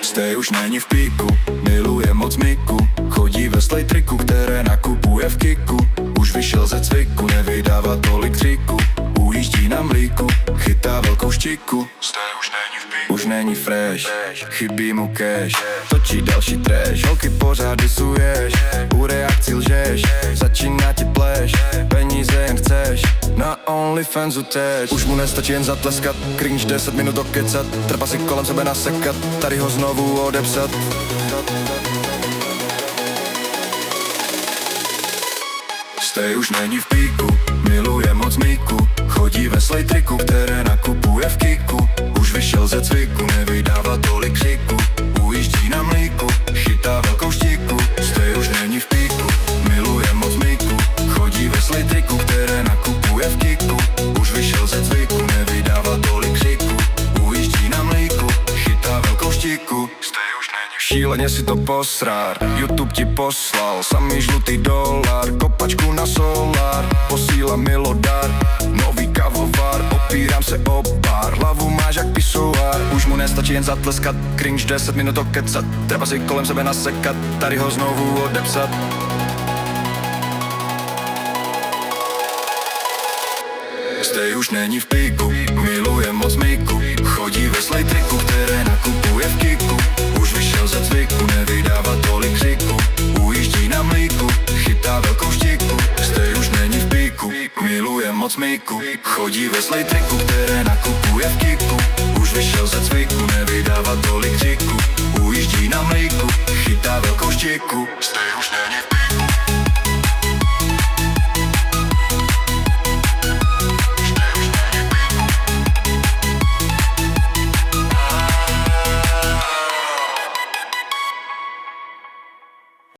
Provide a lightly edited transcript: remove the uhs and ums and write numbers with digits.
Stej už není v píku, miluje moc Miku. Chodí ve slejtriku, které nakupuje v Kiku. Už vyšel ze cviku, nevydává tolik křiku. Ujíždí na mlíku, chytá velkou štiku. Už není fresh, chybí mu cash. Točí další trash, holky pořád disuješ. U reakcí lžeš, začíná ti pleš. Peníze jen chceš, na OnlyFansu tež. Už mu nestačí jen zatleskat, cringe 10 minut okecat. Trpasy kolem sebe nasekat, tady ho znovu odepsat. Stej už není v píku, miluje moc Miku. Chodí ve slejtriku, které nakupuje v Kiku. Už vyšel ze cviku, nevydává tolik křiku. Ujíždí na mlíku, chytá velkou štiku. Stej už není v píku, miluje moc Miku. Chodí ve slejtriku, které nakupuje v Kiku. Už vyšel ze cviku, nevydává tolik křiku. Ujíždí na mlíku, chytá velkou štiku. Šíleně si to posrár, YouTube ti poslal samý žlutý dolar, kopačku na solár, posílá milodar, nový kavovar, opírám se o pár, hlavu máš jak pisoár. Už mu nestačí jen zatleskat, cringe 10 minut okecat, treba si kolem sebe nasekat, tady ho znovu odepsat. Stej už není v píku, miluje moc Miku. Chodí ve slejtriku, které nakupuje v Kiku. Už vyšel ze cviku, nevydává tolik křiku. Ujíždí na mlíku, chytá velkou štiku. Stej už není v píku, miluje moc Miku. Chodí ve slejtriku, které nakupuje v Kiku. Už vyšel ze cviku, nevydává tolik křiku. Ujíždí na mlíku, chytá velkou štiku. Stej už není v píku.